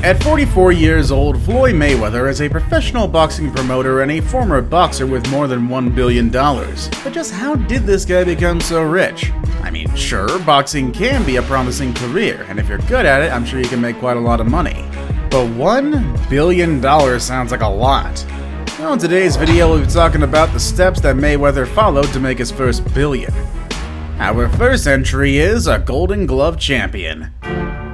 At 44 years old, Floy Mayweather is a professional boxing promoter and a former boxer with more than $1 billion. But just how did this guy become so rich? I mean, sure, boxing can be a promising career, and if you're good at it, I'm sure you can make quite a lot of money. But $1 billion sounds like a lot. Now in today's video, we'll be talking about the steps that Mayweather followed to make his first billion. Our first entry is a Golden Glove champion.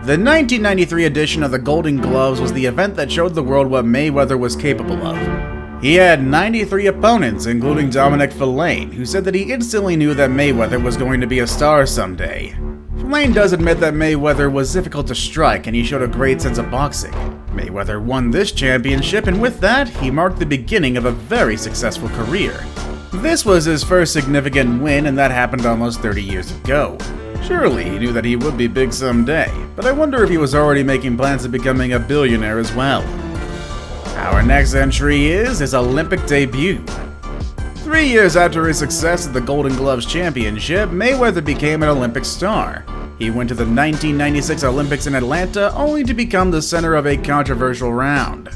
The 1993 edition of the Golden Gloves was the event that showed the world what Mayweather was capable of. He had 93 opponents, including Dominic Fillane, who said that he instantly knew that Mayweather was going to be a star someday. Fillane does admit that Mayweather was difficult to strike and he showed a great sense of boxing. Mayweather won this championship, and with that, he marked the beginning of a very successful career. This was his first significant win, and that happened almost 30 years ago. Surely he knew that he would be big someday, but I wonder if he was already making plans of becoming a billionaire as well. Our next entry is his Olympic debut. 3 years after his success at the Golden Gloves Championship, Mayweather became an Olympic star. He went to the 1996 Olympics in Atlanta only to become the center of a controversial round.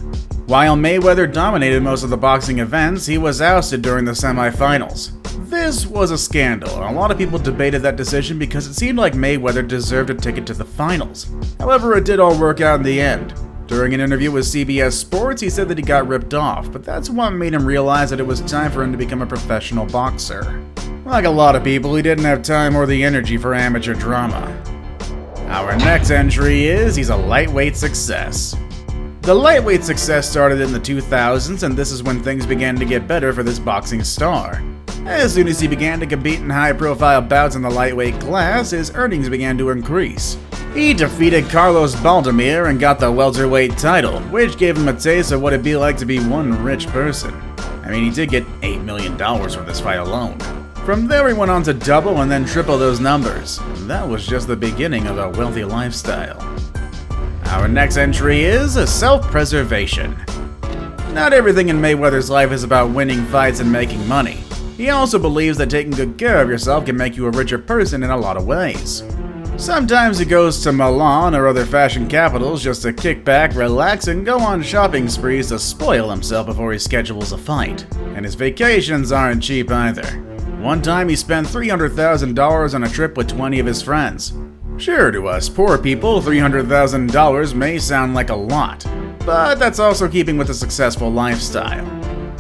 While Mayweather dominated most of the boxing events, he was ousted during the semifinals. This was a scandal, and a lot of people debated that decision because it seemed like Mayweather deserved a ticket to the finals. However, it did all work out in the end. During an interview with CBS Sports, he said that he got ripped off, but that's what made him realize that it was time for him to become a professional boxer. Like a lot of people, he didn't have time or the energy for amateur drama. Our next entry is he's a lightweight success. The lightweight success started in the 2000s, and this is when things began to get better for this boxing star. As soon as he began to compete in high-profile bouts in the lightweight class, his earnings began to increase. He defeated Carlos Baldomir and got the welterweight title, which gave him a taste of what it'd be like to be one rich person. I mean, he did get $8 million for this fight alone. From there he went on to double and then triple those numbers. That was just the beginning of a wealthy lifestyle. Our next entry is self-preservation. Not everything in Mayweather's life is about winning fights and making money. He also believes that taking good care of yourself can make you a richer person in a lot of ways. Sometimes he goes to Milan or other fashion capitals just to kick back, relax, and go on shopping sprees to spoil himself before he schedules a fight. And his vacations aren't cheap either. One time he spent $300,000 on a trip with 20 of his friends. Sure, to us poor people, $300,000 may sound like a lot, but that's also keeping with a successful lifestyle.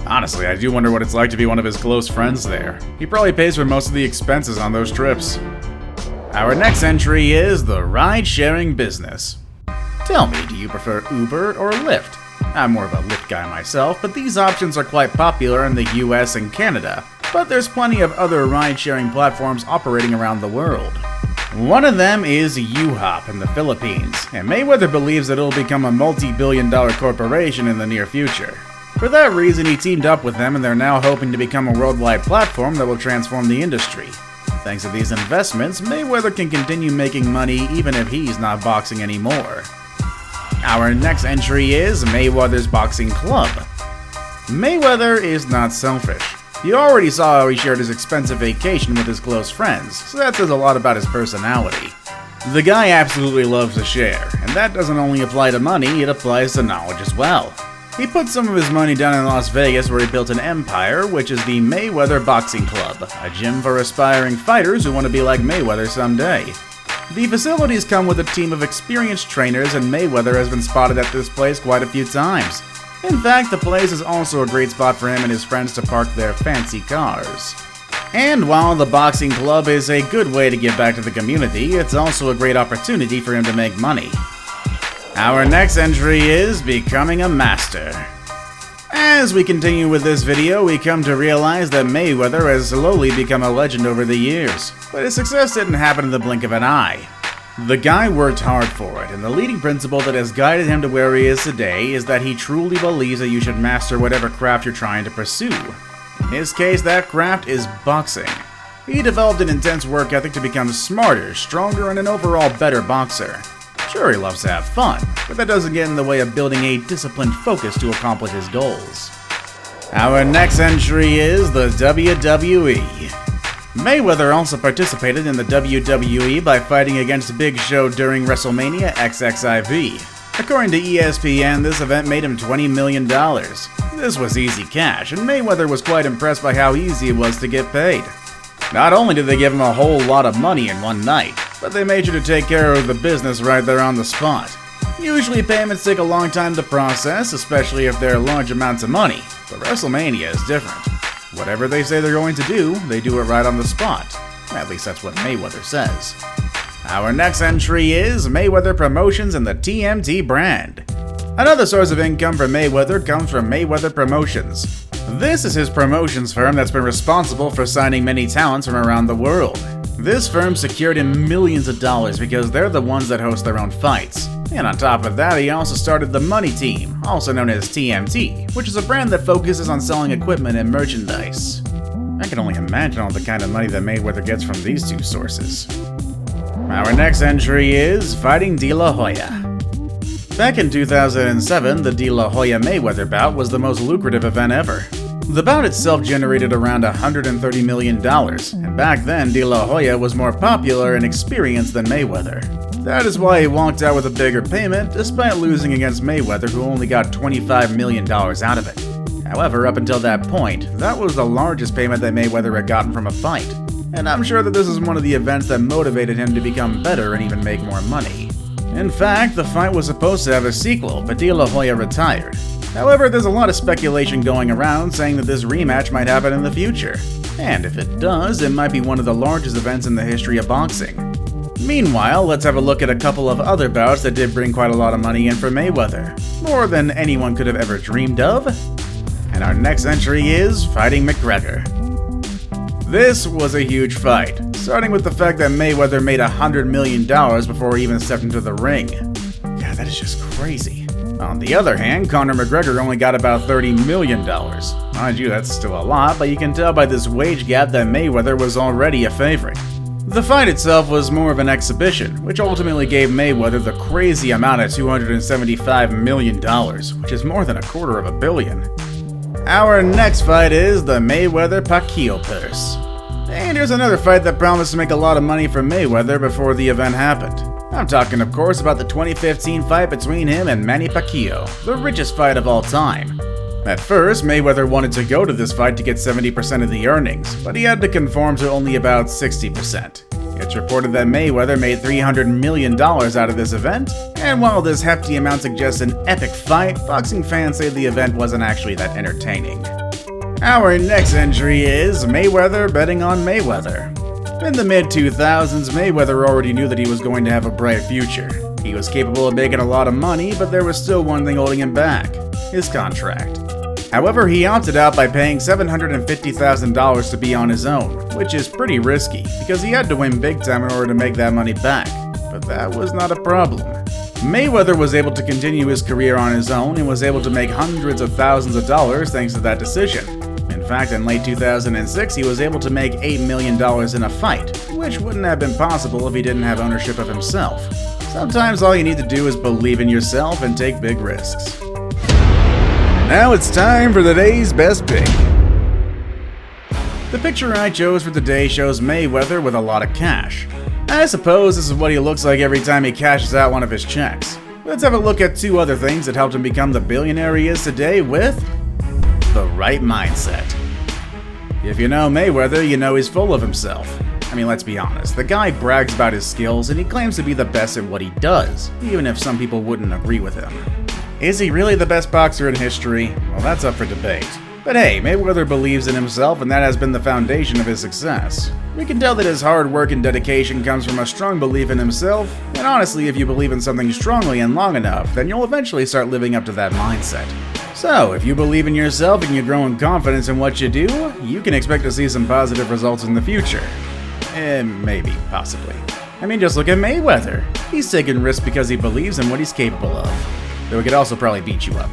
Honestly, I do wonder what it's like to be one of his close friends there. He probably pays for most of the expenses on those trips. Our next entry is the ride-sharing business. Tell me, do you prefer Uber or Lyft? I'm more of a Lyft guy myself, but these options are quite popular in the US and Canada, but there's plenty of other ride-sharing platforms operating around the world. One of them is U-Hop in the Philippines, and Mayweather believes that it'll become a multi-billion-dollar corporation in the near future. For that reason, he teamed up with them, and they're now hoping to become a worldwide platform that will transform the industry. Thanks to these investments, Mayweather can continue making money even if he's not boxing anymore. Our next entry is Mayweather's Boxing Club. Mayweather is not selfish. You already saw how he shared his expensive vacation with his close friends, so that says a lot about his personality. The guy absolutely loves to share, and that doesn't only apply to money, it applies to knowledge as well. He put some of his money down in Las Vegas where he built an empire, which is the Mayweather Boxing Club, a gym for aspiring fighters who want to be like Mayweather someday. The facilities come with a team of experienced trainers, and Mayweather has been spotted at this place quite a few times. In fact, the place is also a great spot for him and his friends to park their fancy cars. And while the boxing club is a good way to give back to the community, it's also a great opportunity for him to make money. Our next entry is becoming a master. As we continue with this video, we come to realize that Mayweather has slowly become a legend over the years, but his success didn't happen in the blink of an eye. The guy worked hard for it, and the leading principle that has guided him to where he is today is that he truly believes that you should master whatever craft you're trying to pursue. In his case, that craft is boxing. He developed an intense work ethic to become smarter, stronger, and an overall better boxer. Sure, he loves to have fun, but that doesn't get in the way of building a disciplined focus to accomplish his goals. Our next entry is the WWE. Mayweather also participated in the WWE by fighting against Big Show during WrestleMania XXIV. According to ESPN, this event made him $20 million. This was easy cash, and Mayweather was quite impressed by how easy it was to get paid. Not only did they give him a whole lot of money in one night, but they made sure to take care of the business right there on the spot. Usually payments take a long time to process, especially if they're large amounts of money, but WrestleMania is different. Whatever they say they're going to do, they do it right on the spot. At least that's what Mayweather says. Our next entry is Mayweather Promotions and the TMT brand. Another source of income for Mayweather comes from Mayweather Promotions. This is his promotions firm that's been responsible for signing many talents from around the world. This firm secured him millions of dollars because they're the ones that host their own fights. And on top of that, he also started the Money Team, also known as TMT, which is a brand that focuses on selling equipment and merchandise. I can only imagine all the kind of money that Mayweather gets from these two sources. Our next entry is Fighting De La Hoya. Back in 2007, the De La Hoya Mayweather bout was the most lucrative event ever. The bout itself generated around $130 million, and back then De La Hoya was more popular and experienced than Mayweather. That is why he walked out with a bigger payment, despite losing against Mayweather, who only got $25 million out of it. However, up until that point, that was the largest payment that Mayweather had gotten from a fight. And I'm sure that this is one of the events that motivated him to become better and even make more money. In fact, the fight was supposed to have a sequel, but De La Hoya retired. However, there's a lot of speculation going around saying that this rematch might happen in the future. And if it does, it might be one of the largest events in the history of boxing. Meanwhile, let's have a look at a couple of other bouts that did bring quite a lot of money in for Mayweather. More than anyone could have ever dreamed of. And our next entry is Fighting McGregor. This was a huge fight, starting with the fact that Mayweather made $100 million before he even stepped into the ring. God, that is just crazy. On the other hand, Conor McGregor only got about $30 million. Mind you, that's still a lot, but you can tell by this wage gap that Mayweather was already a favorite. The fight itself was more of an exhibition, which ultimately gave Mayweather the crazy amount of $275 million, which is more than $250 million. Our next fight is the Mayweather-Pacquiao purse. And here's another fight that promised to make a lot of money for Mayweather before the event happened. I'm talking, of course, about the 2015 fight between him and Manny Pacquiao, the richest fight of all time. At first, Mayweather wanted to go to this fight to get 70% of the earnings, but he had to conform to only about 60%. It's reported that Mayweather made $300 million out of this event, and while this hefty amount suggests an epic fight, boxing fans say the event wasn't actually that entertaining. Our next entry is Mayweather betting on Mayweather. In the mid-2000s, Mayweather already knew that he was going to have a bright future. He was capable of making a lot of money, but there was still one thing holding him back: his contract. However, he opted out by paying $750,000 to be on his own, which is pretty risky, because he had to win big time in order to make that money back. But that was not a problem. Mayweather was able to continue his career on his own and was able to make hundreds of thousands of dollars thanks to that decision. In fact, in late 2006, he was able to make $8 million in a fight, which wouldn't have been possible if he didn't have ownership of himself. Sometimes all you need to do is believe in yourself and take big risks. Now it's time for today's best pick. The picture I chose for today shows Mayweather with a lot of cash. I suppose this is what he looks like every time he cashes out one of his checks. Let's have a look at two other things that helped him become the billionaire he is today with the right mindset. If you know Mayweather, you know he's full of himself. I mean, let's be honest, the guy brags about his skills and he claims to be the best at what he does, even if some people wouldn't agree with him. Is he really the best boxer in history? Well, that's up for debate. But hey, Mayweather believes in himself, and that has been the foundation of his success. We can tell that his hard work and dedication comes from a strong belief in himself, and honestly, if you believe in something strongly and long enough, then you'll eventually start living up to that mindset. So, if you believe in yourself and you grow in confidence in what you do, you can expect to see some positive results in the future. Maybe, possibly. I mean, just look at Mayweather. He's taking risks because he believes in what he's capable of. Though he could also probably beat you up.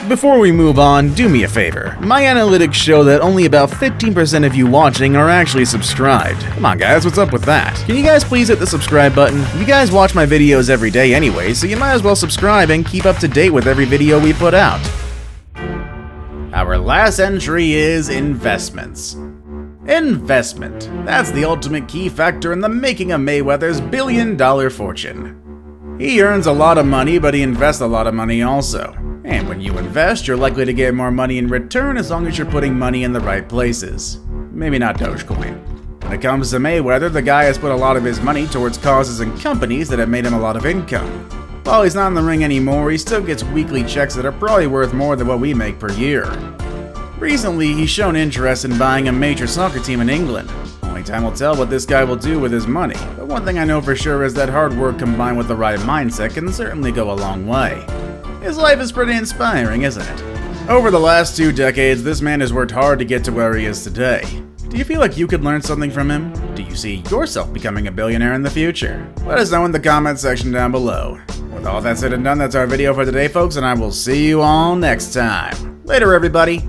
Before we move on, do me a favor. My analytics show that only about 15% of you watching are actually subscribed. Come on guys, what's up with that? Can you guys please hit the subscribe button? You guys watch my videos every day anyway, so you might as well subscribe and keep up to date with every video we put out. Our last entry is investments. Investment. That's the ultimate key factor in the making of Mayweather's billion-dollar fortune. He earns a lot of money, but he invests a lot of money also. And when you invest, you're likely to get more money in return as long as you're putting money in the right places. Maybe not Dogecoin. When it comes to Mayweather, the guy has put a lot of his money towards causes and companies that have made him a lot of income. While he's not in the ring anymore, he still gets weekly checks that are probably worth more than what we make per year. Recently, he's shown interest in buying a major soccer team in England. Only time will tell what this guy will do with his money, but one thing I know for sure is that hard work combined with the right mindset can certainly go a long way. His life is pretty inspiring, isn't it? Over the last 2 decades, this man has worked hard to get to where he is today. Do you feel like you could learn something from him? Do you see yourself becoming a billionaire in the future? Let us know in the comment section down below. With all that said and done, that's our video for today, folks, and I will see you all next time. Later, everybody!